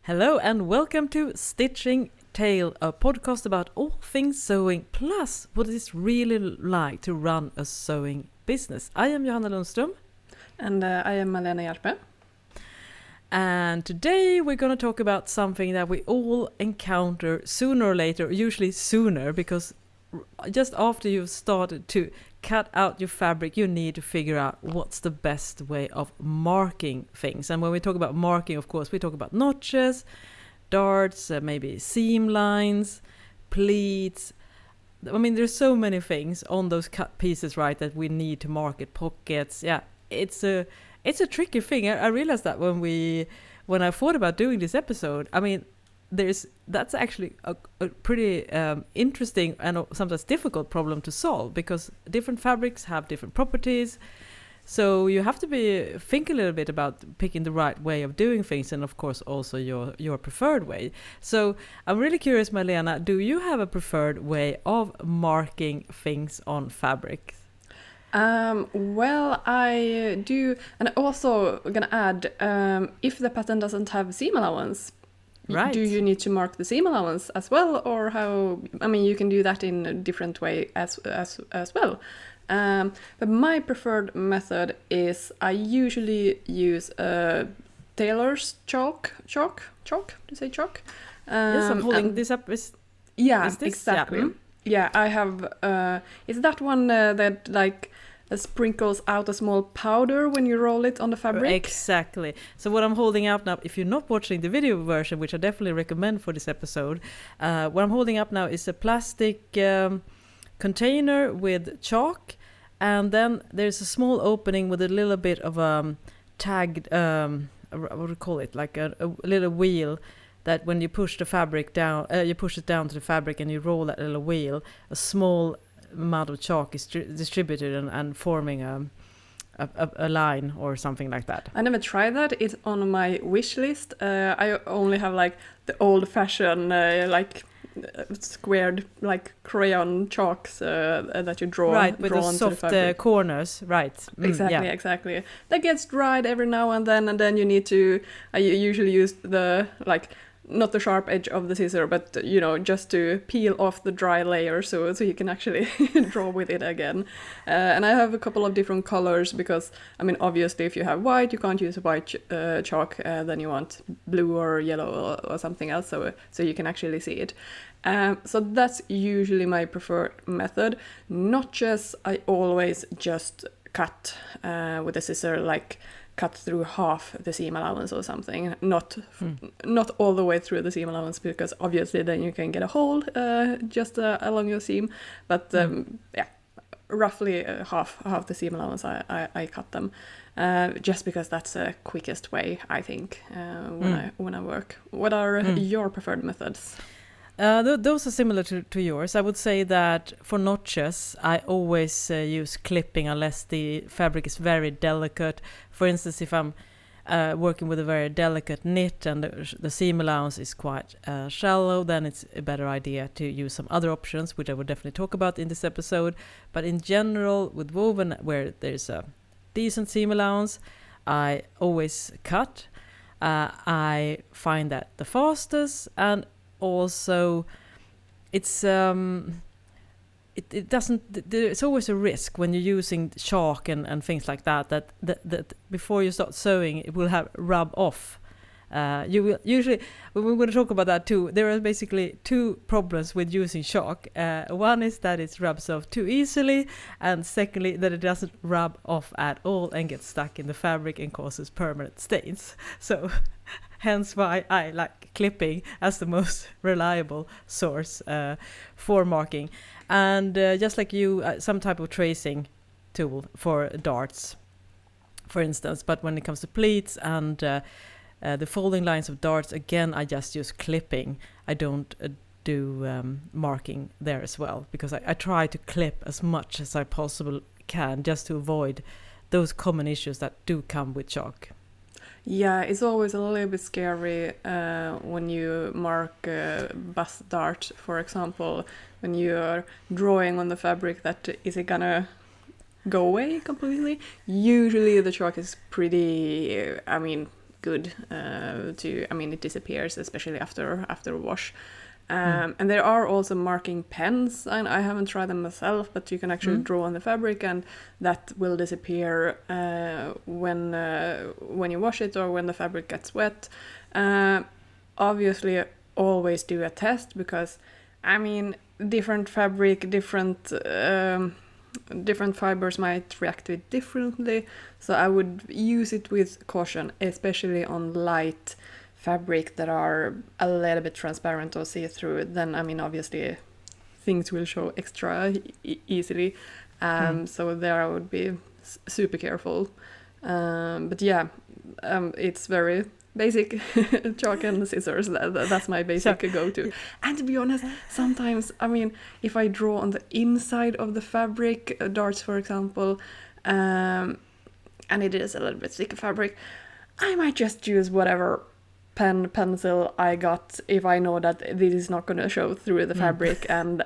Hello and welcome to Stitching Tale, a podcast about all things sewing, plus what it's really like to run a sewing business. I am Johanna Lundström. And I am Malena Hjerpe. And today we're going to talk about something that we all encounter sooner or later, usually sooner, because just after you've started to cut out your fabric, you need to figure out what's the best way of marking things. And when we talk about marking, of course, we talk about notches, darts, maybe seam lines, pleats. I mean, there's so many things on those cut pieces, right, that we need to mark it. Pockets, yeah. It's a tricky thing. I realized that when I thought about doing this episode, I mean, that's actually a pretty interesting and sometimes difficult problem to solve, because different fabrics have different properties. So you have to think a little bit about picking the right way of doing things, and of course also your preferred way. So I'm really curious, Malena, do you have a preferred way of marking things on fabric? Well, I do, and also I'm gonna add, if the pattern doesn't have seam allowance, right, do you need to mark the seam allowance as well, or how? I mean, you can do that in a different way as well. But my preferred method is I usually use tailor's chalk. Do you say chalk? Yes, I'm holding this up. Is this? Exactly. Yeah, I have. Is that one that like sprinkles out a small powder when you roll it on the fabric? Exactly. So what I'm holding up now, if you're not watching the video version, which I definitely recommend for this episode, what I'm holding up now is a plastic container with chalk, and then there's a small opening with a little bit of tagged, what do you call it, like a little wheel, that when you push the fabric down, you push it down to the fabric and you roll that little wheel, a small amount of chalk is distributed and forming a line or something like that. I never tried that. It's on my wish list. I only have like the old-fashioned like squared like crayon chalks that you draw right with the soft corners, right? Exactly. That gets dried every now and then you need to. I usually use the like. Not the sharp edge of the scissor, but just to peel off the dry layer so you can actually draw with it again. And I have a couple of different colors because, I mean, obviously if you have white, you can't use white chalk, then you want blue or yellow or something else so you can actually see it. So that's usually my preferred method. Notches, I always just cut with a scissor, like cut through half the seam allowance or something, not all the way through the seam allowance, because obviously then you can get a hole just along your seam, but roughly half the seam allowance I cut them, just because that's the quickest way, I think, when I work. What are your preferred methods? Those are similar to yours. I would say that for notches, I always use clipping unless the fabric is very delicate. For instance, if I'm working with a very delicate knit and the seam allowance is quite shallow, then it's a better idea to use some other options, which I would definitely talk about in this episode. But in general, with woven, where there's a decent seam allowance, I always cut. I find that the fastest, and also it's it doesn't, there's always a risk when you're using chalk and things like that before you start sewing it will rub off. You will usually, we're going to talk about that too. There are basically two problems with using chalk. One is that it rubs off too easily, and secondly that it doesn't rub off at all and gets stuck in the fabric and causes permanent stains. So hence why I like clipping as the most reliable source for marking. And just like you, some type of tracing tool for darts, for instance. But when it comes to pleats and the folding lines of darts, again, I just use clipping. I don't do marking there as well, because I try to clip as much as I possibly can just to avoid those common issues that do come with chalk. Yeah, it's always a little bit scary when you mark bust dart, for example, when you're drawing on the fabric, that is it gonna go away completely? Usually the chalk is pretty, I mean, good it disappears, especially after wash. And there are also marking pens, and I haven't tried them myself, but you can actually draw on the fabric, and that will disappear when you wash it or when the fabric gets wet. Obviously, always do a test, because different fabric, different fibers might react to it differently. So I would use it with caution, especially on light fabric that are a little bit transparent or see-through. Then obviously things will show extra easily. So there I would be super careful. But yeah, it's very basic. Chalk and scissors, that's my basic go-to. And to be honest, sometimes if I draw on the inside of the fabric, darts for example, and it is a little bit thicker fabric, I might just use whatever pencil I got if I know that this is not going to show through the fabric, and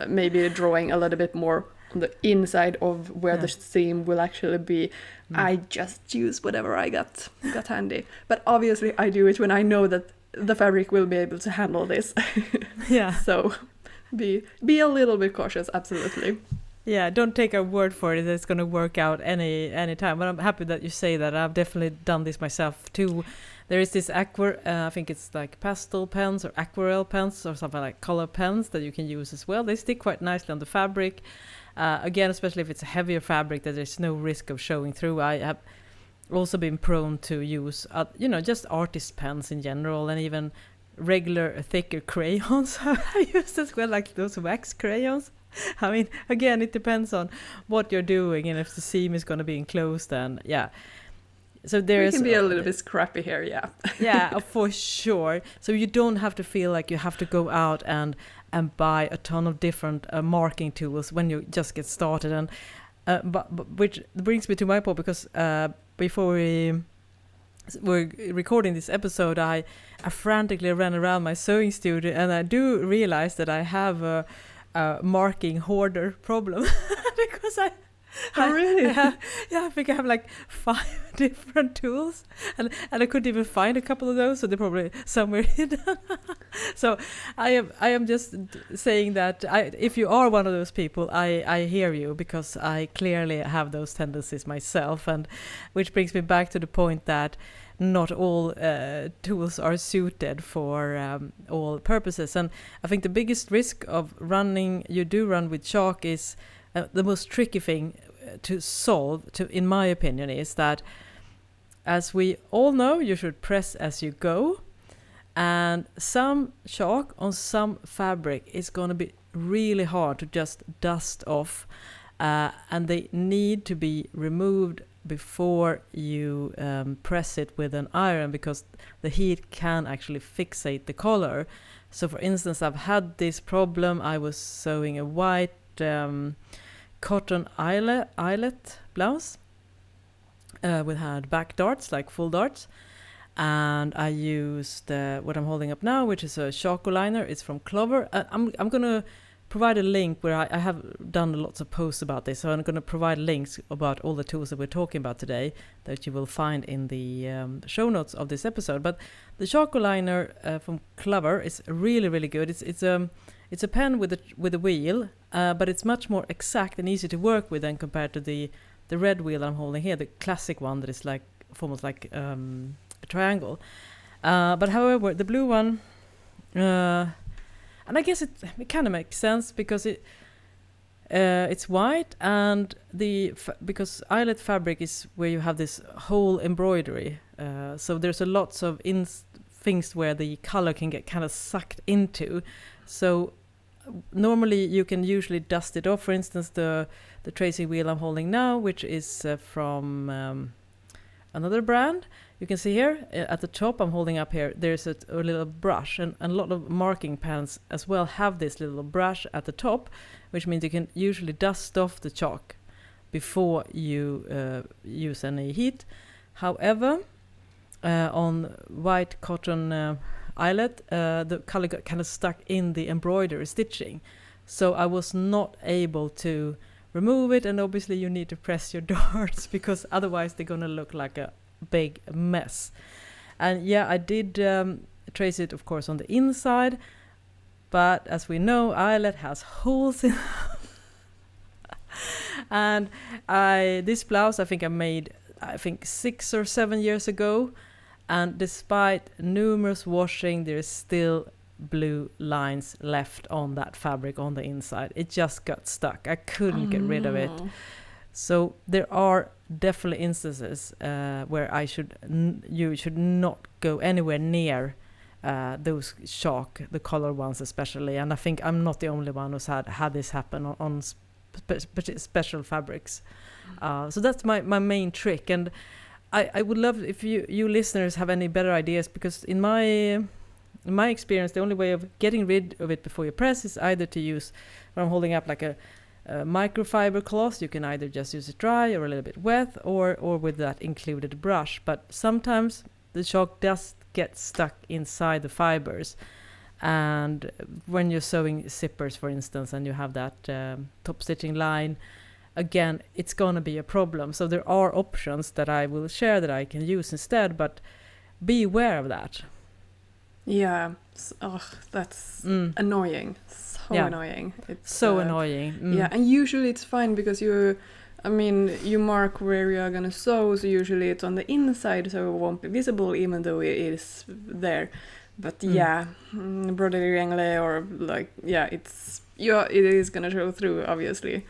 maybe drawing a little bit more on the inside of where the seam will actually be. I just use whatever I got handy. But obviously I do it when I know that the fabric will be able to handle this. So be a little bit cautious, absolutely. Yeah, don't take our word for it that it's going to work out any time. But I'm happy that you say that. I've definitely done this myself too. There is this I think it's like pastel pens or aquarelle pens or something like color pens that you can use as well. They stick quite nicely on the fabric. Again, especially if it's a heavier fabric that there's no risk of showing through. I have also been prone to use, just artist pens in general, and even regular thicker crayons I use as well, like those wax crayons. Again, it depends on what you're doing and if the seam is going to be enclosed, and so we can be a little bit scrappy here, yeah, for sure. So you don't have to feel like you have to go out and buy a ton of different marking tools when you just get started. And but which brings me to my point, because before we were recording this episode, I frantically ran around my sewing studio, and I do realize that I have a marking hoarder problem because really? I think I have like 5 different tools, and I couldn't even find a couple of those, so they're probably somewhere hidden. So I am just saying that if you are one of those people, I hear you, because I clearly have those tendencies myself, and which brings me back to the point that not all tools are suited for all purposes. And I think the biggest risk of run with chalk is the most tricky thing to solve, in my opinion, is that, as we all know, you should press as you go, and some chalk on some fabric is going to be really hard to just dust off, and they need to be removed before you press it with an iron, because the heat can actually fixate the color. So for instance, I've had this problem. I was sewing a white cotton eyelet blouse with had back darts, like full darts, and I used what I'm holding up now, which is a charcoal liner. It's from Clover. I'm gonna provide a link where I have done lots of posts about this, so I'm going to provide links about all the tools that we're talking about today that you will find in the show notes of this episode. But the charcoal liner from Clover is really, really good. It's a pen with a wheel, but it's much more exact and easy to work with than compared to the red wheel I'm holding here, the classic one that is like almost like a triangle. But however, the blue one, and I guess it kind of makes sense because it's white, and because eyelet fabric is where you have this whole embroidery, so there's a lots of things where the color can get kind of sucked into. So normally you can usually dust it off. For instance, the tracing wheel I'm holding now, which is from another brand. You can see here at the top I'm holding up here, there's a little brush, and a lot of marking pens as well have this little brush at the top, which means you can usually dust off the chalk before you use any heat. However, on white cotton eyelet, the color got kind of stuck in the embroidery stitching, so I was not able to remove it. And obviously you need to press your darts because otherwise they're gonna look like a big mess. And yeah, I did trace it, of course, on the inside, but as we know, eyelet has holes in and this blouse I think I made 6 or 7 years ago, and despite numerous washing, there's still blue lines left on that fabric on the inside. It just got stuck. I couldn't get rid of it. So there are definitely instances where you should not go anywhere near those chalk, the color ones especially. And I think I'm not the only one who's had this happen on special fabrics. So that's my main trick. And I would love if you listeners have any better ideas, because in my experience, the only way of getting rid of it before you press is either to use, when I'm holding up like a microfiber cloth, you can either just use it dry or a little bit wet, or with that included brush. But sometimes the chalk does get stuck inside the fibers, and when you're sewing zippers, for instance, and you have that top stitching line, again, it's gonna be a problem. So there are options that I will share that I can use instead, but be aware of that. Yeah, that's annoying. Annoying. It's so annoying. Yeah, and usually it's fine because you mark where you're gonna sew, so usually it's on the inside, so it won't be visible even though it is there. But broderie anglais or it is gonna show through, obviously.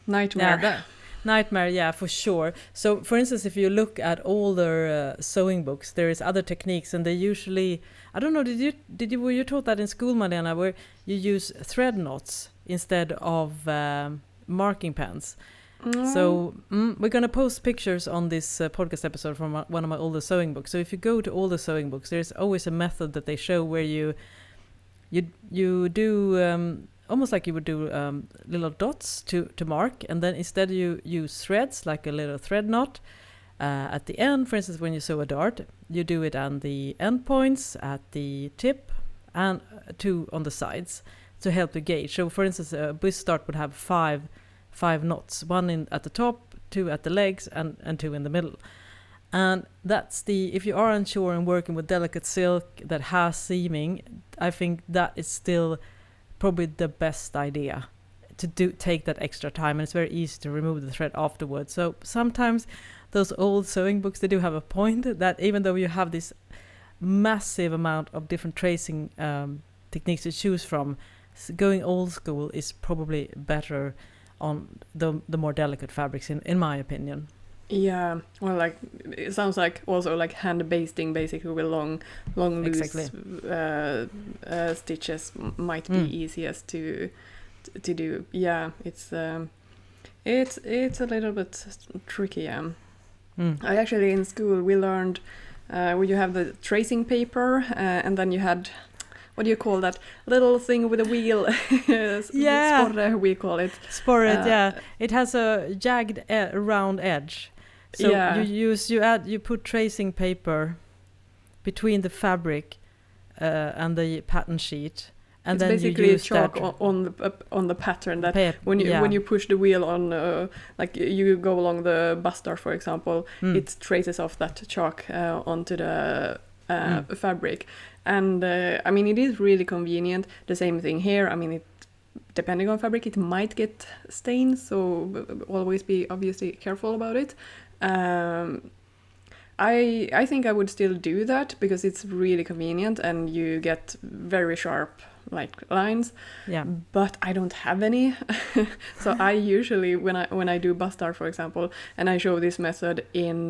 Nightmare. Yeah, nightmare, yeah, for sure. So, for instance, if you look at older sewing books, there is other techniques, and they usually, I don't know, were you taught that in school, Malena, where you use thread knots instead of marking pens? So we're going to post pictures on this podcast episode from one of my older sewing books. So if you go to older sewing books, there's always a method that they show where you do almost like you would do little dots to mark, and then instead you use threads, like a little thread knot at the end. For instance, when you sew a dart, you do it on the end points, at the tip, and 2 on the sides to help the gauge. So for instance, a bust dart would have five knots, 1 at the top, 2 at the legs, and 2 in the middle. And that's if you are unsure and working with delicate silk that has seaming, I think that is still probably the best idea to take that extra time, and it's very easy to remove the thread afterwards. So sometimes those old sewing books, they do have a point that even though you have this massive amount of different tracing techniques to choose from, going old school is probably better on the more delicate fabrics, in my opinion. Yeah, well, like it sounds like also like hand basting, basically, with long loose stitches might be easiest to do. Yeah, it's a little bit tricky. Yeah. I actually, in school we learned where you have the tracing paper and then you had, what do you call that little thing with a wheel? Yeah, sporre, we call it. Sporre, yeah. It has a jagged round edge. So you put tracing paper between the fabric and the pattern sheet, and it's then basically you use chalk that on the pattern that when you push the wheel on, like you go along the bust dart, for example, it traces off that chalk onto the fabric. And I mean, it is really convenient. The same thing here. I mean, depending on fabric, it might get stains, so always be obviously careful about it. I think I would still do that because it's really convenient and you get very sharp like lines. Yeah. But I don't have any, so I usually when I do bust dart, for example, and I show this method in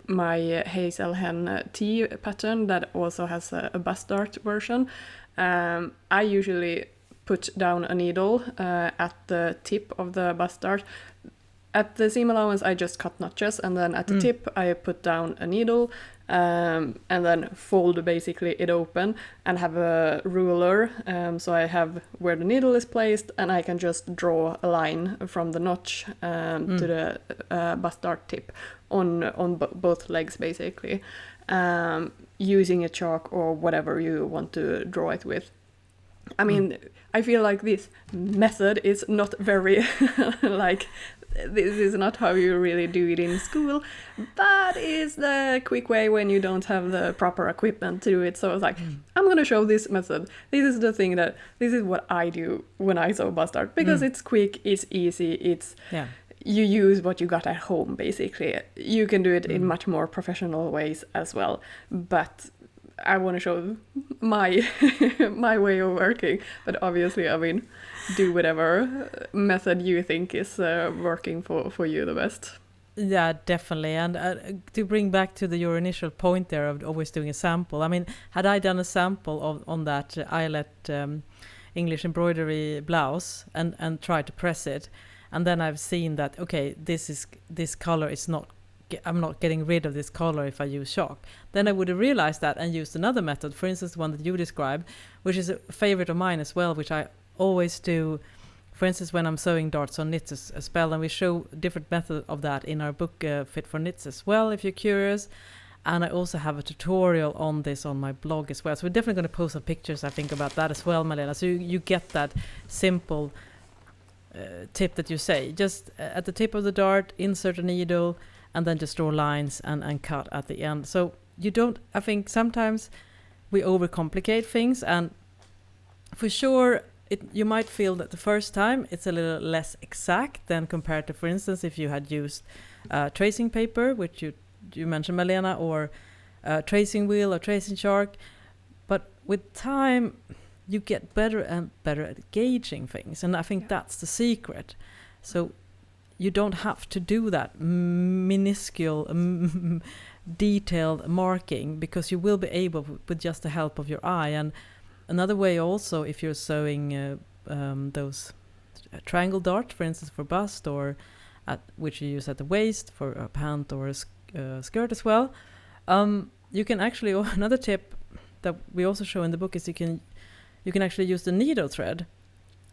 my Hazelhen T pattern that also has a bust dart version, I usually put down a needle at the tip of the bust dart. At the seam allowance, I just cut notches, and then at the tip, I put down a needle, and then fold basically it open and have a ruler. So I have where the needle is placed, and I can just draw a line from the notch to the bust dart tip on both legs, basically, using a chalk or whatever you want to draw it with. I mean, I feel like this method is not very like this is not how you really do it in school, but it's the quick way when you don't have the proper equipment to do it. So I was like, I'm going to show this method. This is what I do when I sew bust dart, because it's quick, it's easy, you use what you got at home, basically. You can do it in much more professional ways as well, but I want to show my my way of working. But obviously, I mean, do whatever method you think is working for you the best. Yeah, definitely. And to bring back to your initial point there of always doing a sample, I mean, had I done a sample on that eyelet English embroidery blouse and tried to press it, and then I've seen that, okay, this color is not, I'm not getting rid of this color if I use chalk, then I would have realized that and used another method, for instance, the one that you described, which is a favorite of mine as well, which I always do, for instance, when I'm sewing darts on knits as well, and we show different methods of that in our book, Fit for Knits as well, if you're curious. And I also have a tutorial on this on my blog as well. So we're definitely going to post some pictures, I think, about that as well, Malena. So you get that simple tip that you say. Just at the tip of the dart, insert a needle, and then just draw lines and cut at the end. So you don't, I think sometimes we overcomplicate things, and for sure you might feel that the first time it's a little less exact than compared to, for instance, if you had used tracing paper, which you mentioned, Malena, or tracing wheel or tracing shark. But with time you get better and better at gauging things, and I think that's the secret. So you don't have to do that minuscule detailed marking, because you will be able, with just the help of your eye. And another way also, if you're sewing those triangle darts, for instance, for bust, or which you use at the waist for a pant or a skirt as well, you can actually, another tip that we also show in the book is you can actually use the needle thread.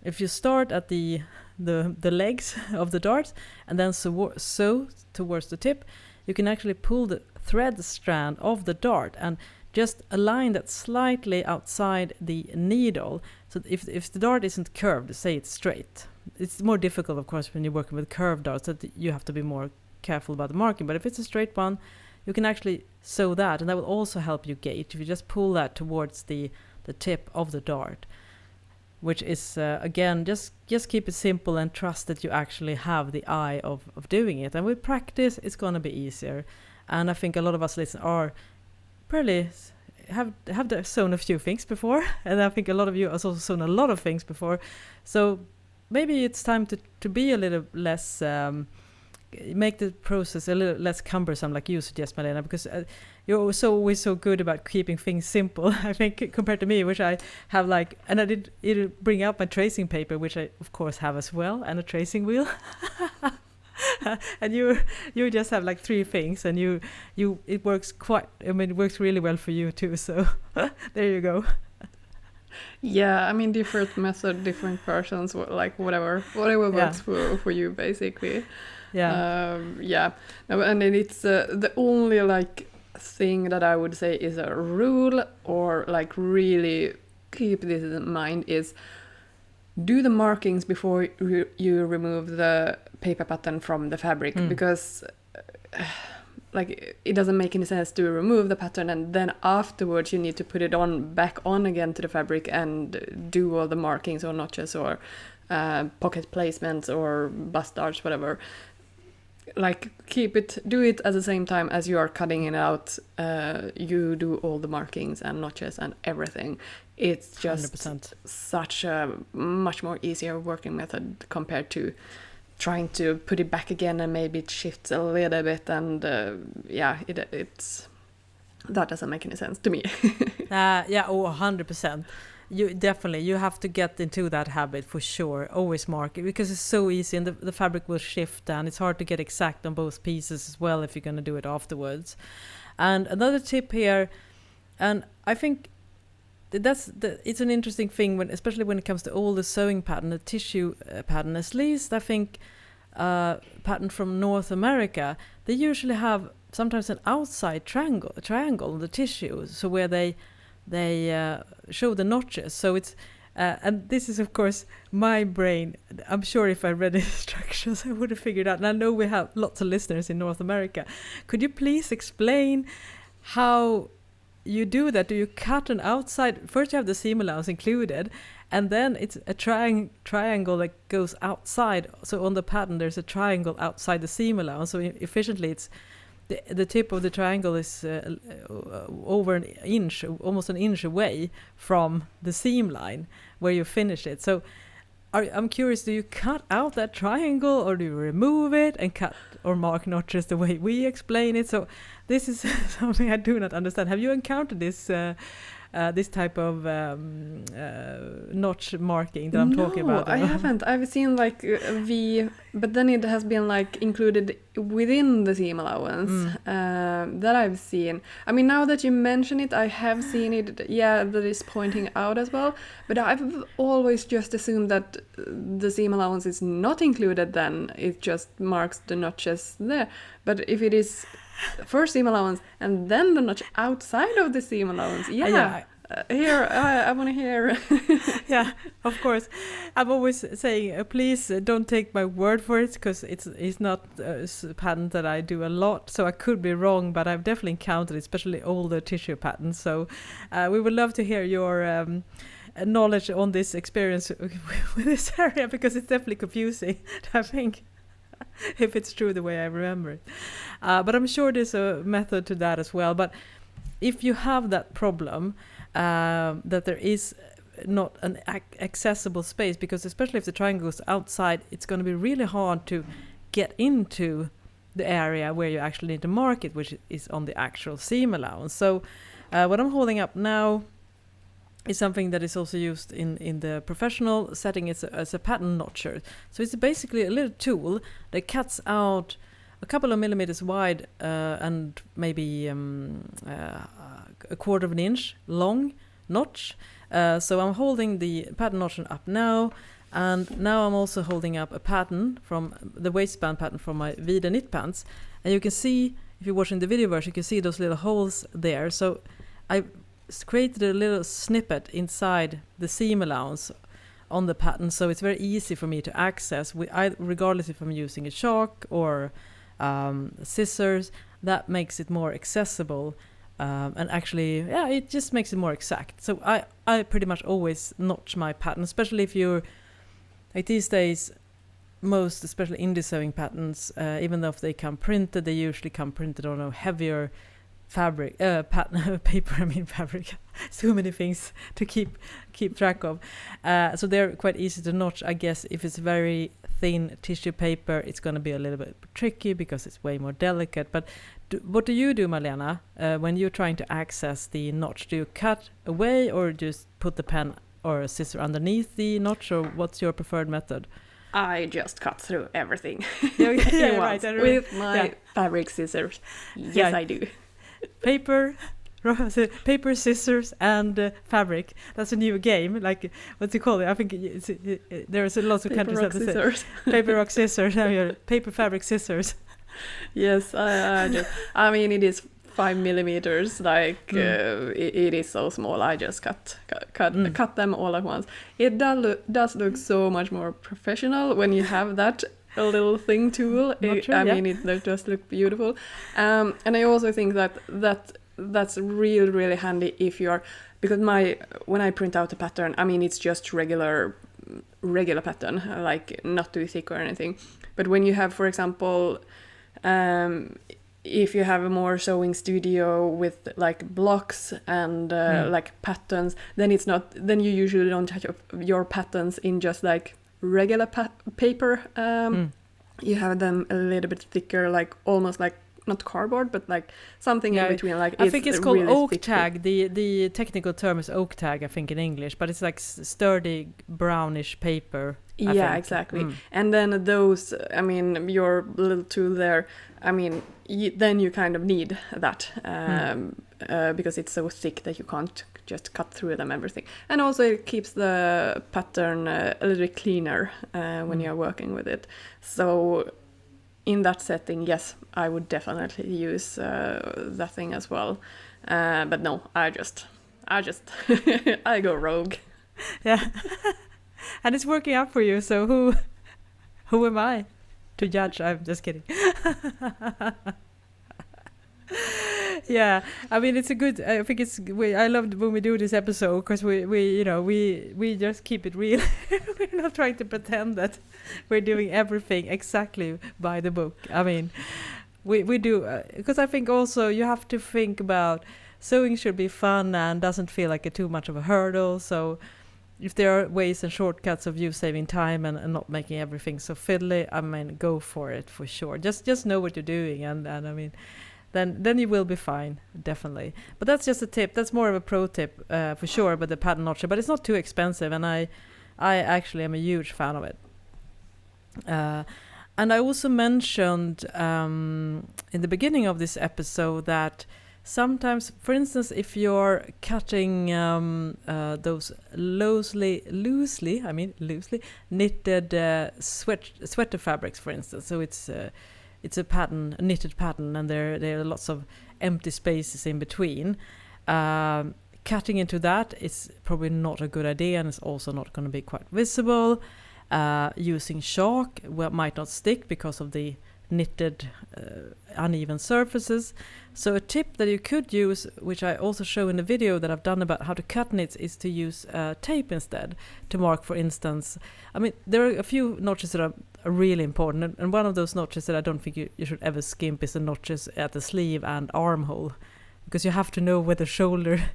If you start at the legs of the darts and then sew towards the tip, you can actually pull the thread strand of the dart and just align that slightly outside the needle. So if the dart isn't curved, say it's straight. It's more difficult, of course, when you're working with curved darts, that you have to be more careful about the marking. But if it's a straight one, you can actually sew that, and that will also help you gauge if you just pull that towards the tip of the dart, which is again, just keep it simple and trust that you actually have the eye of doing it. And with practice it's going to be easier. And I think a lot of us listeners are probably have sewn a few things before, and I think a lot of you have also sewn a lot of things before. So maybe it's time to be a little less make the process a little less cumbersome, like you suggest, Malena, because you're always so good about keeping things simple, I think, compared to me, which I have and I did bring out my tracing paper, which I of course have as well, and a tracing wheel. And you just have 3 things, and it works it works really well for you too, so there you go. Yeah, I mean, different method, different persons, whatever works for you, basically. Yeah. No, and then it's the only thing that I would say is a rule, or really keep this in mind, is do the markings before you remove the paper pattern from the fabric, because it doesn't make any sense to remove the pattern and then afterwards you need to put it back on again to the fabric and do all the markings or notches or pocket placements or bust darts, whatever. Do it at the same time as you are cutting it out. You do all the markings and notches and everything. It's just 100%. Such a much more easier working method compared to trying to put it back again and maybe it shifts a little bit, and it's that doesn't make any sense to me. 100%. You have to get into that habit for sure. Always mark it, because it's so easy, and the fabric will shift, and it's hard to get exact on both pieces as well if you're going to do it afterwards. And another tip here, and I think it's an interesting thing, especially when it comes to all the sewing pattern, the tissue pattern, at least I think pattern from North America, they usually have sometimes an outside triangle on the tissue, so where they show the notches. So it's And this is, of course, my brain. I'm sure if I read the instructions, I would have figured out. And I know we have lots of listeners in North America. Could you please explain how you do that? Do you cut an outside? First you have the seam allowance included, and then it's a triangle that goes outside. So on the pattern, there's a triangle outside the seam allowance. So efficiently, it's the tip of the triangle is over an inch, almost an inch away from the seam line where you finish it. So I'm curious, do you cut out that triangle, or do you remove it and cut or mark notches the way we explain it? So this is something I do not understand. Have you encountered this type of notch marking that I'm talking about? No, I haven't. I've seen like V, but then it has been like included within the seam allowance that I've seen. I mean, now that you mention it, I have seen it, that is pointing out as well. But I've always just assumed that the seam allowance is not included then. It just marks the notches there. But if it is first seam allowance and then the notch outside of the seam allowance, here I want to hear. Yeah, of course. I'm always saying, please don't take my word for it, because it's not a pattern that I do a lot, so I could be wrong, but I've definitely encountered, especially older tissue patterns. So we would love to hear your knowledge on this experience with this area, because it's definitely confusing, I think. If it's true the way I remember it. But I'm sure there's a method to that as well. But if you have that problem, that there is not an accessible space, because especially if the triangle goes outside, it's going to be really hard to get into the area where you actually need to mark it, which is on the actual seam allowance. So what I'm holding up now is something that is also used in the professional setting. It's as a pattern notcher. So it's basically a little tool that cuts out a couple of millimeters wide and maybe a quarter of an inch long notch. So I'm holding the pattern notcher up now, and now I'm also holding up a pattern from the waistband pattern from my Vida knit pants. And you can see, if you're watching the video version, you can see those little holes there. So I created a little snippet inside the seam allowance on the pattern, so it's very easy for me to access, regardless if I'm using a chalk or scissors. That makes it more accessible, and actually, it just makes it more exact. So I pretty much always notch my pattern, especially if you're, like these days, most, especially indie sewing patterns, even though if they come printed, they usually come printed on a heavier fabric, fabric. So many things to keep track of. So they're quite easy to notch. I guess if it's very thin tissue paper, it's going to be a little bit tricky because it's way more delicate. But what do you do, Malena, when you're trying to access the notch? Do you cut away, or just put the pen or a scissor underneath the notch, or what's your preferred method? I just cut through everything. Right, with my fabric scissors. Yes, I do. Paper, scissors, and fabric. That's a new game. Like, what's it called? I think there's lots of countries that say paper, rock, scissors. Paper, fabric, scissors. Yes, I mean, it is 5 millimeters. Like it is so small. I just cut them all at once. It does look so much more professional when you have that a little thing tool. Mean, it does look beautiful. And I also think that's really, really handy if you're, because when I print out a pattern, I mean, it's just regular pattern, like not too thick or anything. But when you have, for example, if you have a more sewing studio with like blocks and like patterns, then you usually don't touch your patterns in just like regular paper. You have them a little bit thicker, like almost like not cardboard, but like something in between. Like I think it's called really oak tag. The technical term is oak tag, I think, in English, but it's like sturdy brownish paper. I think. Exactly. And then those, I mean, your little tool there, I mean, then you kind of need that because it's so thick that you can't just cut through them everything. And also it keeps the pattern a little bit cleaner when you're working with it. So in that setting, yes, I would definitely use that thing as well. But no, I just I go rogue. Yeah. And it's working out for you, so who am I to judge? I'm just kidding. Yeah, I mean it's a good. I think I loved when we do this episode because we just keep it real. We're not trying to pretend that we're doing everything exactly by the book. I mean, we do because I think also you have to think about sewing should be fun and doesn't feel like too much of a hurdle. So if there are ways and shortcuts of you saving time and not making everything so fiddly, I mean, go for it for sure. Just know what you're doing, and I mean, then you will be fine, definitely. But that's just a tip. That's more of a pro tip for sure. But the pattern notcher, but it's not too expensive, and I actually am a huge fan of it. And I also mentioned in the beginning of this episode that sometimes, for instance, if you're cutting those loosely knitted sweater fabrics, for instance, so it's a knitted pattern, and there are lots of empty spaces in between. Cutting into that is probably not a good idea, and it's also not going to be quite visible. Using chalk might not stick because of the knitted uneven surfaces. So a tip that you could use, which I also show in the video that I've done about how to cut knits, is to use tape instead to mark, for instance. I mean, there are a few notches that are really important, and one of those notches that I don't think you should ever skimp is the notches at the sleeve and armhole, because you have to know where the shoulder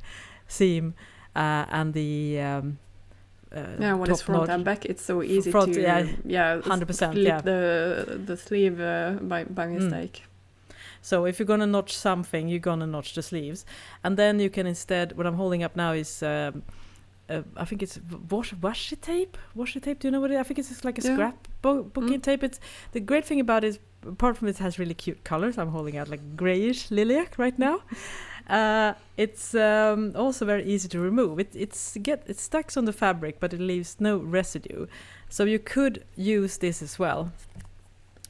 seam and the when it's front and back, it's so easy to 100%, flip the sleeve by mistake. So if you're gonna notch something, you're gonna notch the sleeves, and then you can instead. What I'm holding up now is I think it's washi tape. Washi tape. Do you know what it is? I think it's just like a scrapbooking tape. It's the great thing about it is, apart from it has really cute colors. I'm holding out like grayish lilac right now. It's also very easy to remove. It sticks on the fabric, but it leaves no residue. So you could use this as well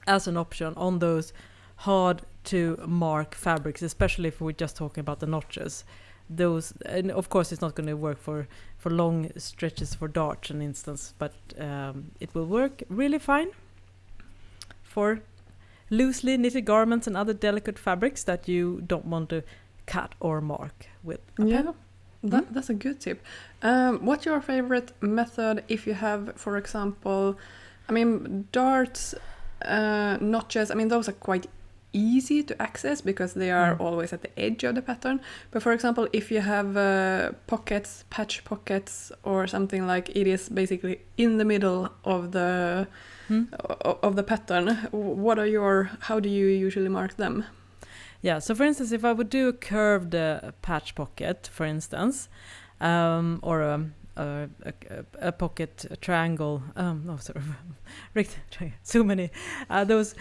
as an option on those hard to mark fabrics, especially if we're just talking about the notches. Those, and of course it's not going to work for long stretches for darts, for instance, but it will work really fine for loosely knitted garments and other delicate fabrics that you don't want to cut or mark with a pen. That's a good tip. What's your favorite method if you have, for example, I mean, darts, notches, I mean, those are quite easy to access because they are always at the edge of the pattern. But for example, if you have pockets, patch pockets or something, like it is basically in the middle of the pattern, how do you usually mark them? Yeah, so for instance, if I would do a curved patch pocket, for instance, or a pocket, a triangle, so many, those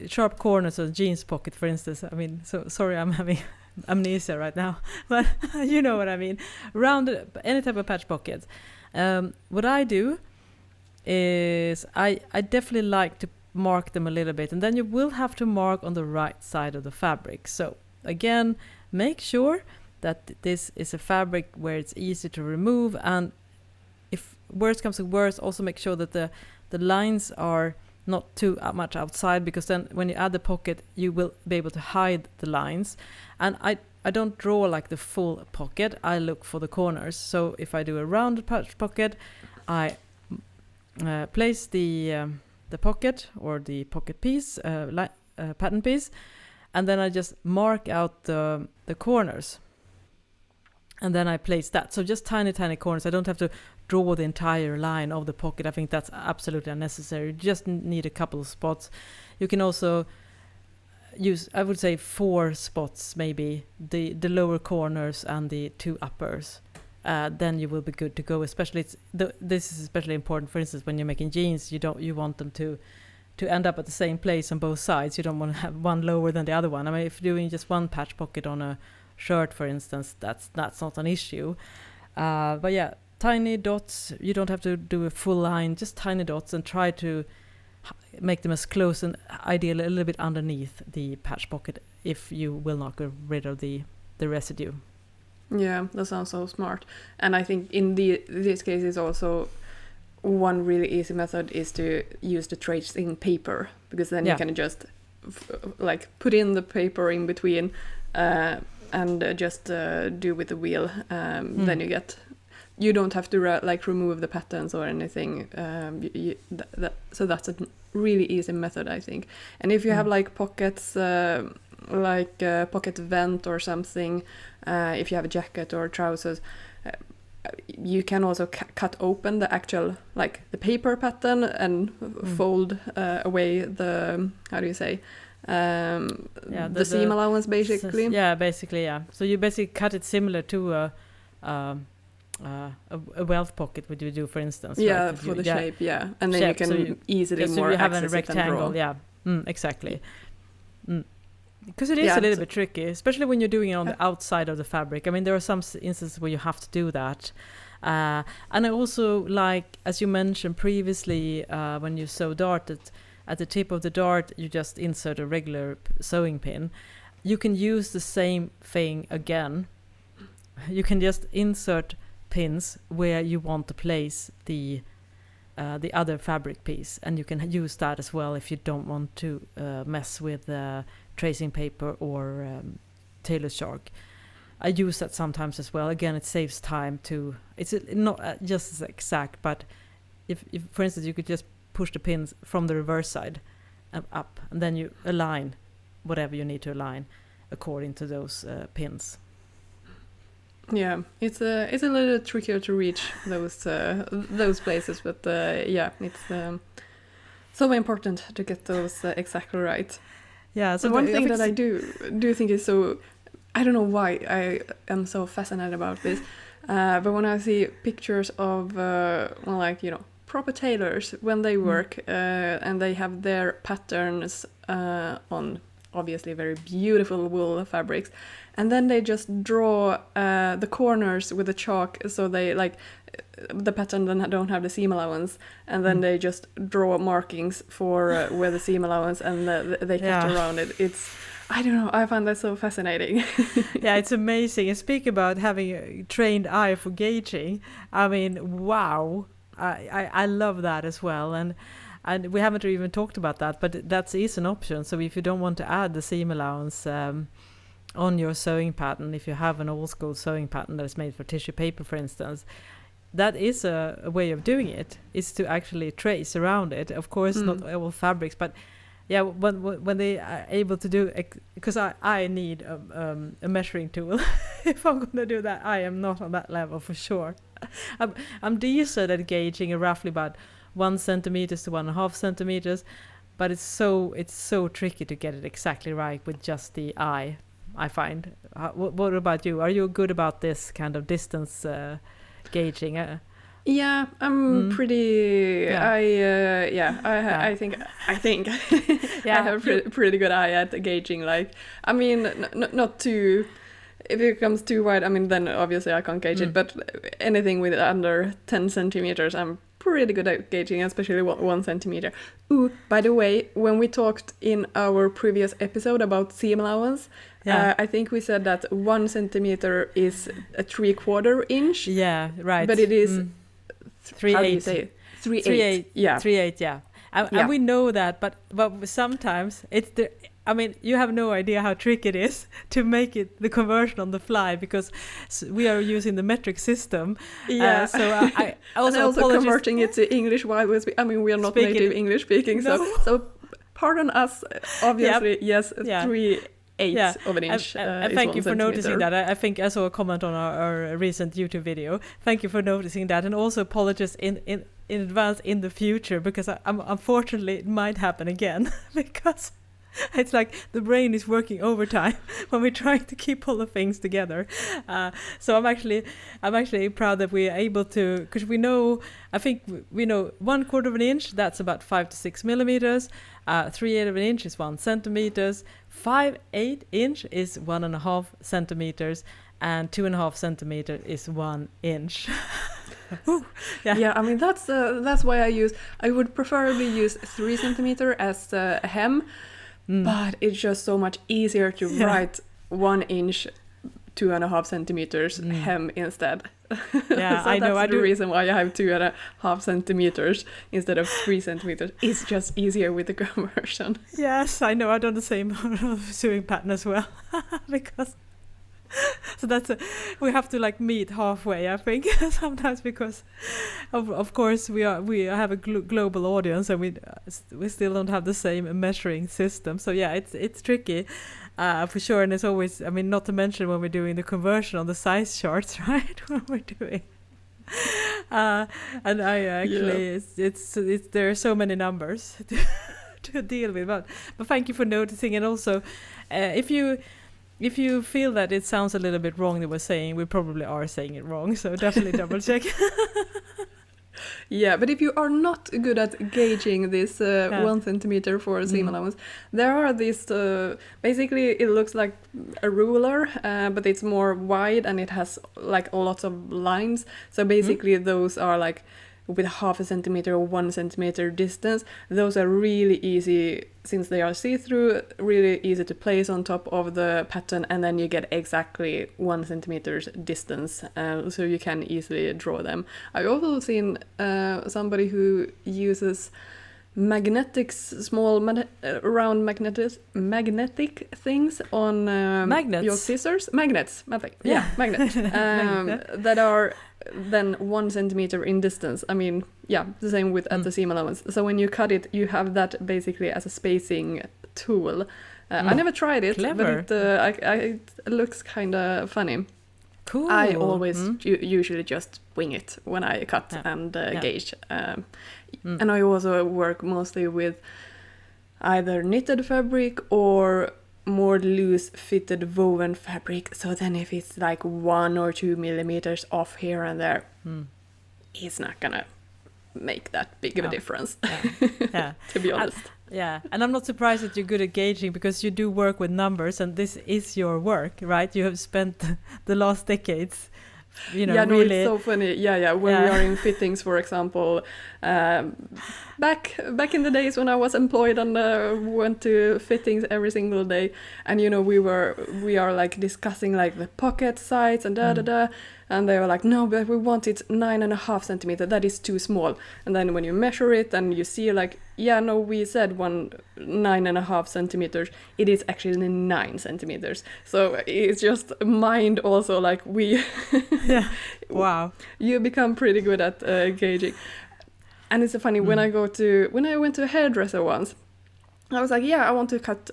sharp corners of jeans pocket, for instance. I mean, so sorry, I'm having amnesia right now, but you know what I mean. Rounded, any type of patch pocket. What I do is I definitely like to mark them a little bit, and then you will have to mark on the right side of the fabric. So again, make sure that this is a fabric where it's easy to remove, and if worse comes to worse, also make sure that the lines are not too much outside, because then when you add the pocket you will be able to hide the lines. And I don't draw like the full pocket, I look for the corners. So if I do a rounded patch pocket, I place the pocket or the pocket piece, pattern piece, and then I just mark out the corners, and then I place that. So just tiny corners. I don't have to draw the entire line of the pocket. I think that's absolutely unnecessary. You just need a couple of spots. You can also use, I would say, 4 spots, maybe the lower corners and the 2 uppers. Then you will be good to go. Especially this is especially important, for instance, when you're making jeans. You want them to end up at the same place on both sides. You don't want to have one lower than the other one. I mean, if you're doing just one patch pocket on a shirt, for instance, that's not an issue. But yeah, tiny dots. You don't have to do a full line, just tiny dots, and try to make them as close and ideally a little bit underneath the patch pocket if you will not get rid of the residue. Yeah, that sounds so smart. And I think in this case is also one really easy method is to use the tracing paper, because then you can just like put in the paper in between and just do with the wheel. Then you don't have to like remove the patterns or anything. So that's a really easy method, I think. And if you have like pockets, like a pocket vent or something, if you have a jacket or trousers, you can also cut open the actual like the paper pattern and fold away the, how do you say, the seam allowance basically. Basically. So you basically cut it similar to a welt pocket, what you do, for instance. Yeah, right? for the shape. Yeah, and then you can easily more you have a access rectangle. Exactly. Because it is a little bit tricky, especially when you're doing it on the outside of the fabric. I mean, there are some instances where you have to do that. And I also like, as you mentioned previously, when you sew dart, at the tip of the dart, you just insert a regular sewing pin. You can use the same thing again. You can just insert pins where you want to place the other fabric piece, and you can use that as well if you don't want to mess with tracing paper or tailor's chalk. I use that sometimes as well. Again, it saves time to. It's not just as exact, but if for instance you could just push the pins from the reverse side up, and then you align whatever you need to align according to those pins. Yeah, it's a little trickier to reach those places, but it's so important to get those exactly right. Yeah, so one thing that I do think is so, I don't know why I am so fascinated about this, but when I see pictures of proper tailors when they work and they have their patterns on obviously very beautiful wool fabrics, and then they just draw the corners with the chalk, so they like the pattern then don't have the seam allowance, and then they just draw markings for where the seam allowance, and they cut around it. It's, I don't know, I find that so fascinating. Yeah, it's amazing. And speak about having a trained eye for gauging. I mean, wow. I love that as well. And we haven't even talked about that, but that is an option. So if you don't want to add the seam allowance on your sewing pattern, if you have an old school sewing pattern that is made for tissue paper, for instance, that is a way of doing it, is to actually trace around it. Of course, not all fabrics, but yeah, when they are able to do, because I need a measuring tool if I'm going to do that. I am not on that level for sure. I'm decent at gauging roughly about 1 centimeter to 1.5 centimeters, but it's so tricky to get it exactly right with just the eye, I find. What about you? Are you good about this kind of distance gauging? Yeah, I'm pretty. Yeah. I think I have a pretty good eye at gauging. Like, I mean, not too. If it comes too wide, I mean, then obviously I can't gauge it. But anything with under 10 centimeters, I'm pretty good at gauging, especially 1 centimeter. Ooh, by the way, when we talked in our previous episode about seam allowance, I think we said that 1 centimeter is a 3/4 inch. Yeah, right. But it is 3/8. 3/8. Yeah. 3/8. Yeah. And we know that, but sometimes it's the. I mean, you have no idea how tricky it is to make it the conversion on the fly, because we are using the metric system. Yeah. So I also converting it to English while we are not native English speaking. No. So pardon us. Obviously, yes, 3/8 of an inch. And thank you for noticing that. I think I saw a comment on our recent YouTube video. Thank you for noticing that, and also apologies in advance in the future, because unfortunately it might happen again because. It's like the brain is working overtime when we're trying to keep all the things together. So I'm actually proud that we are able to, because I think we know 1/4 of an inch, that's about 5 to 6 millimeters. 3/8 of an inch is 1 centimeters. 5/8 inch is 1.5 centimeters, and 2.5 centimeter is 1 inch. Yeah, I mean that's why I would preferably use 3 centimeter as a hem. But it's just so much easier to write 1 inch 2.5 centimeters hem instead. Yeah, so I know. that's the reason why I have 2.5 centimeters instead of 3 centimeters. It's just easier with the conversion. Yes, I know. I've done the same sewing pattern as well. Because so we have to like meet halfway, I think, sometimes, because of course we have a global audience, and we still don't have the same measuring system. So yeah, it's tricky for sure. And it's always, I mean, not to mention when we're doing the conversion on the size charts, right? When we're doing and I actually it's there are so many numbers to deal with, but thank you for noticing. And also if you feel that it sounds a little bit wrong that we're saying, we probably are saying it wrong, so definitely double check. Yeah, but if you are not good at gauging this 1 centimeter for seam allowance, there are these, basically it looks like a ruler, but it's more wide and it has like lots of lines. So basically those are like with 0.5 centimeter or 1 centimeter distance. Those are really easy, since they are see-through, really easy to place on top of the pattern, and then you get exactly 1 centimeter's distance, so you can easily draw them. I've also seen somebody who uses small round magnetic things on magnets. Your scissors. Magnets. Magnets. That are then 1 centimeter in distance. I mean, yeah, the same with at the seam allowance. So when you cut it, you have that basically as a spacing tool. I never tried it, Clever. but it looks kind of funny. Cool. I always usually just wing it when I cut and gauge. And I also work mostly with either knitted fabric or more loose fitted woven fabric. So then if it's like 1 or 2 millimeters off here and there, it's not gonna make that big of a difference. Yeah. To be honest. And I'm not surprised that you're good at gauging, because you do work with numbers, and this is your work, right? You have spent the last decades, really. It's so funny. When we are in fittings, for example, back in the days when I was employed and went to fittings every single day, and we are like discussing like the pocket size and and they were like, no, but we want it 9.5 centimeter. That is too small. And then when you measure it and you see like, we said 9.5 centimeters. It is actually 9 centimeters. So it's just mind also, like we... Wow. You become pretty good at gauging. And it's funny, when I went to a hairdresser once, I was like, I want to cut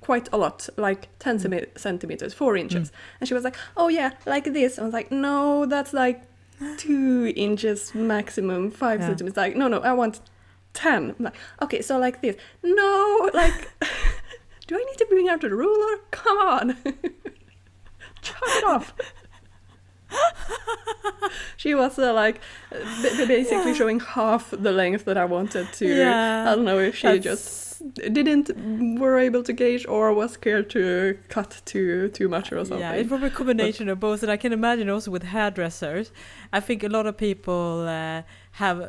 quite a lot, like 10 centimeters, 4 inches. And she was like, oh yeah, like this. I was like, no, that's like 2 inches maximum, 5 centimeters. Like, no, I want 10. I'm like, okay, so like this. No, like, do I need to bring out the ruler? Come on. Chop it off. She was basically showing half the length that I wanted to. I don't know if she just were able to gauge or was scared to cut too much or something. It's probably a combination of both, and I can imagine also with hairdressers. I think a lot of people have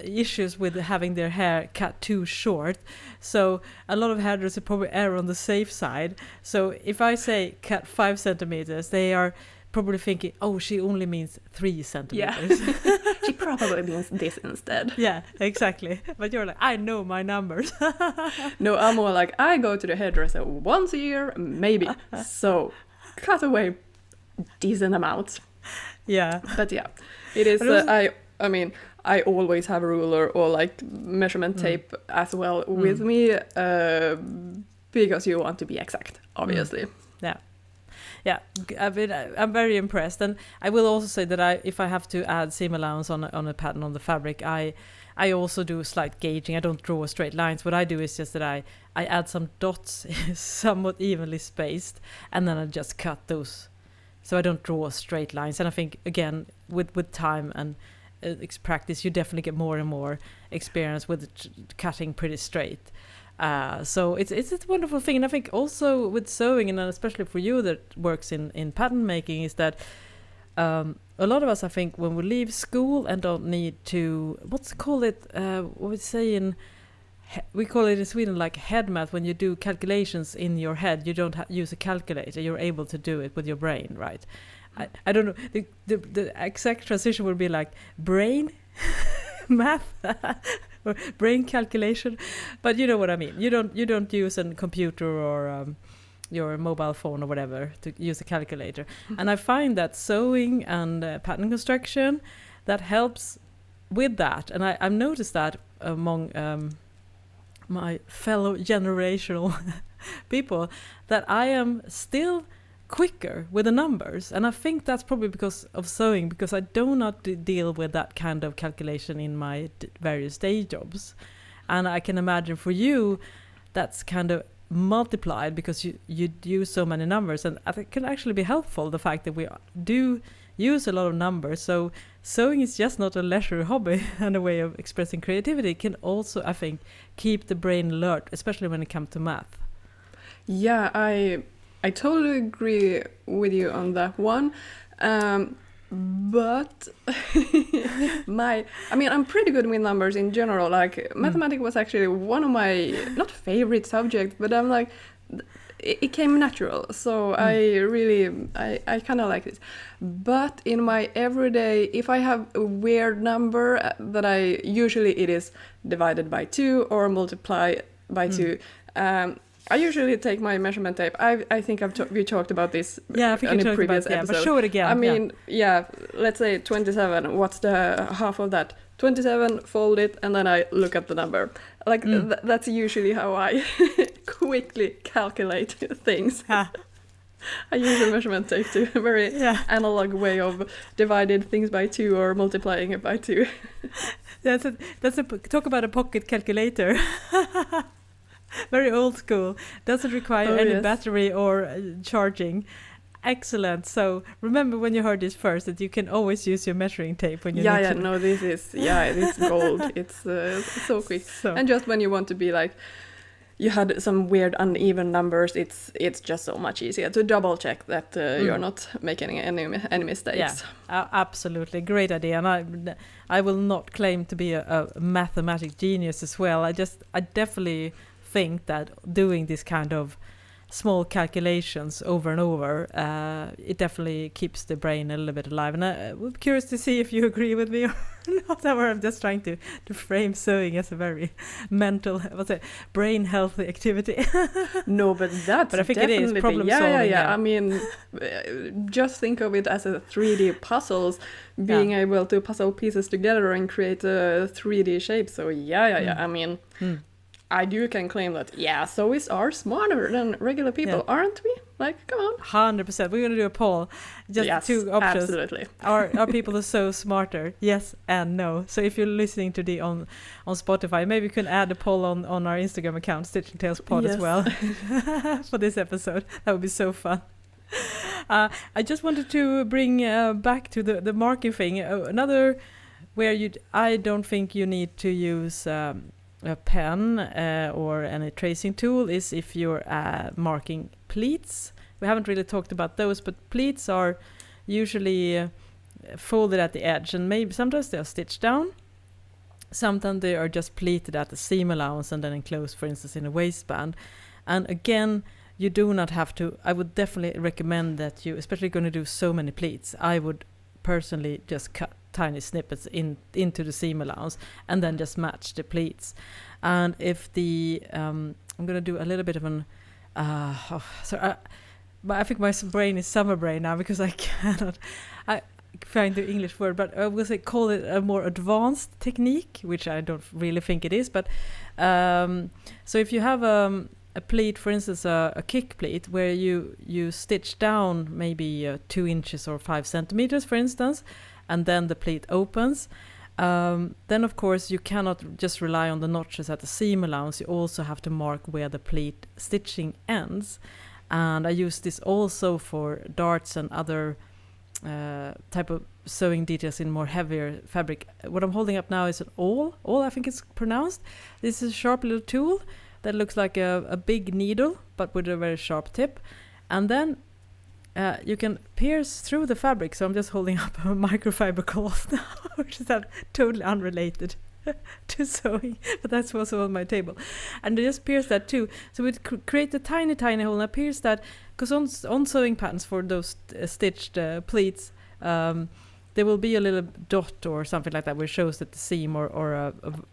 issues with having their hair cut too short, so a lot of hairdressers probably err on the safe side. So if I say cut 5 centimeters, they are probably thinking, oh, she only means 3 centimeters. She probably means this instead. Yeah, exactly. But you're like, I know my numbers. No, I'm more like, I go to the hairdresser once a year, maybe. So cut away decent amounts. Yeah. But yeah, it is, I mean, I always have a ruler or like measurement tape as well with me, because you want to be exact, obviously. Yeah, I'm very impressed, and I will also say that if I have to add seam allowance on a pattern on the fabric, I also do slight gauging. I don't draw straight lines. What I do is just that I add some dots, somewhat evenly spaced, and then I just cut those, so I don't draw straight lines. And I think again with time and practice, you definitely get more and more experience with cutting pretty straight. So it's a wonderful thing. And I think also with sewing, and especially for you that works in pattern making, is that a lot of us, I think, when we leave school and don't need to, what we say in we call it in Sweden like head math. When you do calculations in your head, you don't use a calculator. You're able to do it with your brain, right? I don't know. The exact transition would be like brain math or brain calculation, but you know what I mean. You don't use a computer or your mobile phone or whatever to use a calculator. And I find that sewing and pattern construction, that helps with that. And I've noticed that among my fellow generational people, that I am still quicker with the numbers. And I think that's probably because of sewing, because I do not deal with that kind of calculation in my various day jobs. And I can imagine for you, that's kind of multiplied because you use so many numbers, and I think it can actually be helpful, the fact that we do use a lot of numbers. So sewing is just not a leisure hobby and a way of expressing creativity. It can also, I think, keep the brain alert, especially when it comes to math. Yeah, I totally agree with you on that one. But I'm pretty good with numbers in general. Like mathematics was actually one of my not favorite subjects, but I'm like it came natural. So I kind of like it. But in my everyday, if I have a weird number that it is divided by 2 or multiply by 2. I usually take my measurement tape. I think we talked about this in a previous episode. But show it again. I mean, let's say 27. What's the half of that? 27, fold it, and then I look at the number. Like, that's usually how I quickly calculate things. I use a measurement tape to a very analog way of dividing things by 2 or multiplying it by 2. Talk about a pocket calculator. Very old school. Doesn't require any battery or charging. Excellent. So remember when you heard this first that you can always use your measuring tape when you need to. No, this is gold. It's so quick. And just when you want to be like, you had some weird uneven numbers, it's just so much easier to double check that you're not making any mistakes. Yeah, absolutely. Great idea. And I will not claim to be a mathematic genius as well. I definitely think that doing this kind of small calculations over and over, it definitely keeps the brain a little bit alive. And I'm curious to see if you agree with me or not. Or I'm just trying to frame sewing as a very mental, brain healthy activity. No, but that's but I think definitely it is problem solving. Yeah. I mean, just think of it as a 3D puzzles, being able to puzzle pieces together and create a 3D shape. So I mean. I can claim that, sewists are smarter than regular people, aren't we? Like, come on. 100%. We're going to do a poll. Just 2 options. Absolutely. Are people who sew smarter? Yes and no. So if you're listening to on Spotify, maybe you can add a poll on our Instagram account, stitchingtalespod as well, for this episode. That would be so fun. I just wanted to bring back to the marking thing. Another where I don't think you need to use a pen or any tracing tool is if you're marking pleats. We haven't really talked about those, but pleats are usually folded at the edge, and maybe sometimes they are stitched down. Sometimes they are just pleated at the seam allowance and then enclosed, for instance, in a waistband. And again, you do not have to. I would definitely recommend that you, especially going to do so many pleats, I would personally just cut tiny snippets into the seam allowance and then just match the pleats. And if I'm going to do a little bit of an but I think my brain is summer brain now because I cannot find the English word, but I will call it a more advanced technique, which I don't really think it is. But so if you have a pleat, for instance, a kick pleat, where you stitch down maybe 2 inches or 5 centimeters, for instance, and then the pleat opens, then of course you cannot just rely on the notches at the seam allowance. You also have to mark where the pleat stitching ends. And I use this also for darts and other type of sewing details in more heavier fabric. What I'm holding up now is an awl I think it's pronounced. This is a sharp little tool that looks like a big needle but with a very sharp tip, and then you can pierce through the fabric. So I'm just holding up a microfiber cloth now, which is totally unrelated. to sewing, but that's also on my table. And I just pierce that too. So we create a tiny hole, and I pierce that because on sewing patterns for those stitched pleats, there will be a little dot or something like that, which shows that the seam or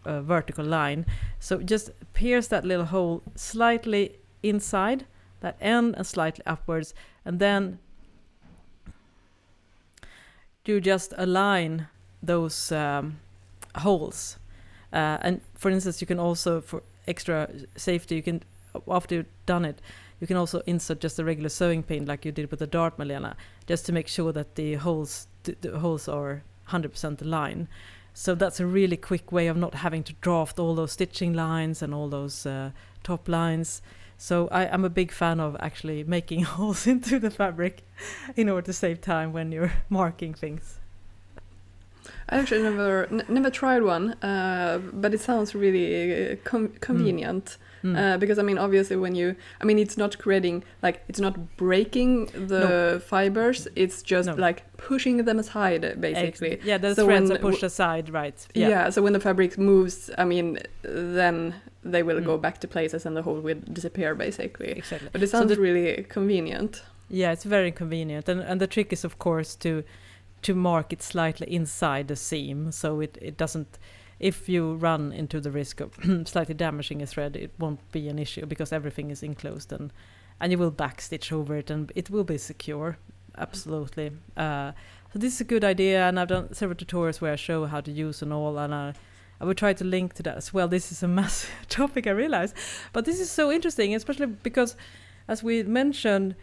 a vertical line. So just pierce that little hole slightly inside that end and slightly upwards, and then you just align those holes. And for instance, you can also, for extra safety, you can, after you've done it, you can also insert just a regular sewing pin like you did with the dart, Malena, just to make sure that the holes are 100% aligned. So that's a really quick way of not having to draft all those stitching lines and all those top lines. So I'm a big fan of actually making holes into the fabric in order to save time when you're marking things. I actually never tried one, but it sounds really convenient. Because I mean, obviously, it's not creating, like, it's not breaking the fibers. It's just like pushing them aside, basically. Yeah, the threads are pushed aside, right? Yeah. So when the fabric moves, I mean, then they will go back to places, and the hole will disappear, basically. Exactly. But it sounds really convenient. Yeah, it's very convenient, and the trick is, of course, to mark it slightly inside the seam, so it doesn't. If you run into the risk of slightly damaging a thread, it won't be an issue because everything is enclosed, and you will backstitch over it, and it will be secure. Absolutely. So this is a good idea, and I've done several tutorials where I show how to use and all, and I will try to link to that as well. This is a massive topic, I realize, but this is so interesting, especially because, as we mentioned,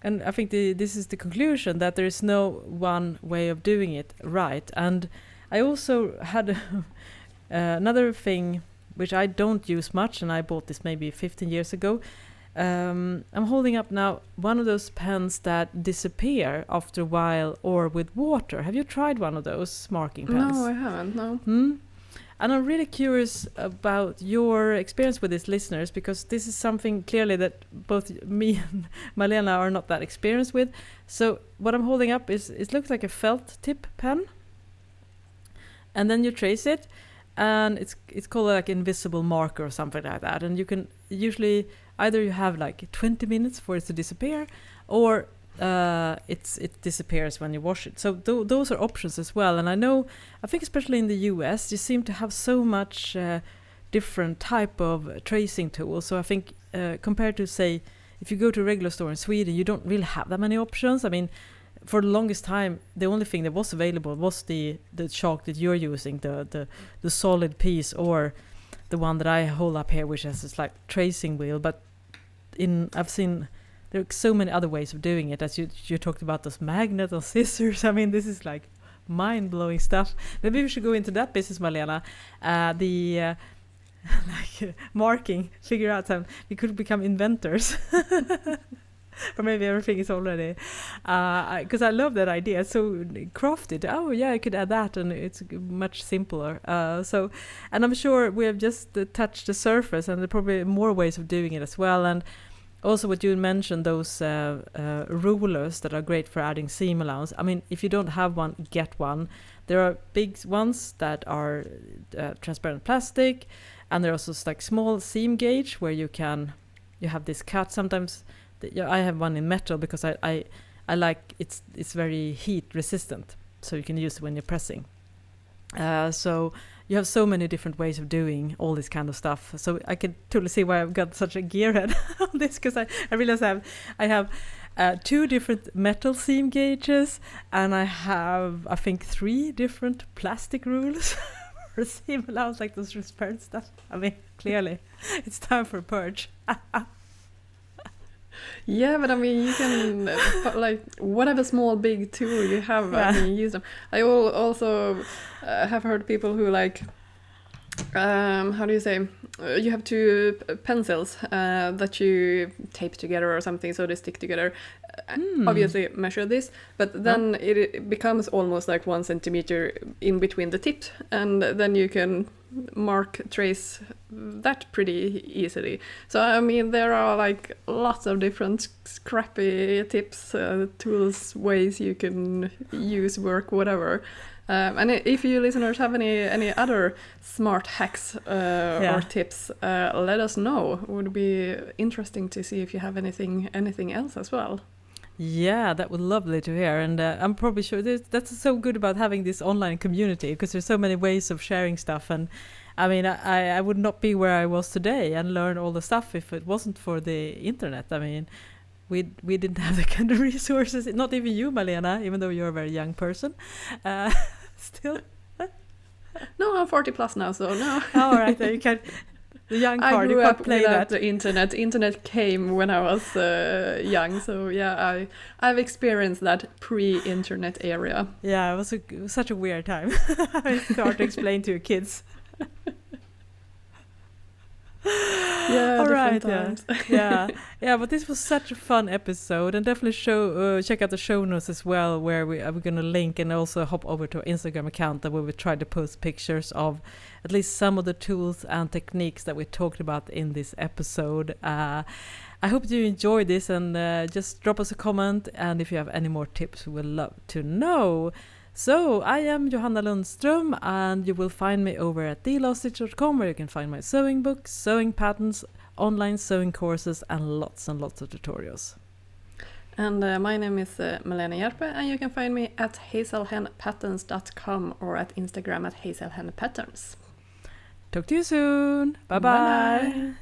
and I think this is the conclusion, that there is no one way of doing it right. And I also had another thing which I don't use much, and I bought this maybe 15 years ago. I'm holding up now one of those pens that disappear after a while or with water. Have you tried one of those marking pens? No, I haven't, no. And I'm really curious about your experience with this, listeners, because this is something clearly that both me and Malena are not that experienced with. So what I'm holding up it looks like a felt tip pen. And then you trace it, and it's called like invisible marker or something like that. And you can usually either you have like 20 minutes for it to disappear, or it disappears when you wash it. So those are options as well. And I think especially in the US, you seem to have so much different type of tracing tools. So I think compared to, say, if you go to a regular store in Sweden, you don't really have that many options. I mean, for the longest time, the only thing that was available was the chalk that you're using, the solid piece, or the one that I hold up here, which has this like tracing wheel. But I've seen there are so many other ways of doing it. As you talked about those magnets or scissors. I mean, this is like mind-blowing stuff. Maybe we should go into that business, Malena. Marking, figure out how we could become inventors. Or maybe everything is already, because I love that idea. So crafted. Oh yeah, I could add that, and it's much simpler. And I'm sure we have just touched the surface, and there are probably more ways of doing it as well. And also, what you mentioned, those rulers that are great for adding seam allowance. I mean, if you don't have one, get one. There are big ones that are transparent plastic, and there are also like small seam gauge where you have this cut. Sometimes I have one in metal because I like it's very heat resistant, so you can use it when you're pressing. So you have so many different ways of doing all this kind of stuff. So I can totally see why I've got such a gearhead on this, because I realize I have 2 different metal seam gauges, and I have, I think, 3 different plastic rulers for seam allowance, like those transparent stuff. I mean, clearly it's time for a purge. Yeah, but I mean, you can like whatever small big tool you have, I mean, use them. I also have heard people who like, how do you say? You have 2 pencils that you tape together or something so they stick together. Obviously measure this, but then it becomes almost like 1 centimeter in between the tips, and then you can mark trace that pretty easily. So I mean, there are like lots of different scrappy tips, tools, ways you can use, work, whatever. And if you listeners have any other smart hacks or tips, let us know. It would be interesting to see if you have anything else as well. Yeah, that would lovely to hear. And I'm probably sure that's so good about having this online community, because there's so many ways of sharing stuff. And I mean, I would not be where I was today and learn all the stuff if it wasn't for the internet. I mean, we didn't have the kind of resources. Not even you, Malena, even though you're a very young person. Still. No, I'm 40 plus now, so no. All right, you can. The young card, I grew you can't up play without that. the internet. Internet came when I was young, so yeah, I've experienced that pre-internet area. Yeah, it was such a weird time. It's hard to explain to your kids. Yeah, all right, times. yeah. But this was such a fun episode, and definitely check out the show notes as well, where we're going to link and also hop over to our Instagram account that we will try to post pictures of at least some of the tools and techniques that we talked about in this episode. I hope you enjoyed this, and just drop us a comment, and if you have any more tips, we would love to know. So, I am Johanna Lundström, and you will find me over at thelostitch.com, where you can find my sewing books, sewing patterns, online sewing courses, and lots of tutorials. And my name is Malena Hjerpe, and you can find me at hazelhenpatterns.com or at Instagram at Hazelhen Patterns. Talk to you soon. Bye-bye. Bye.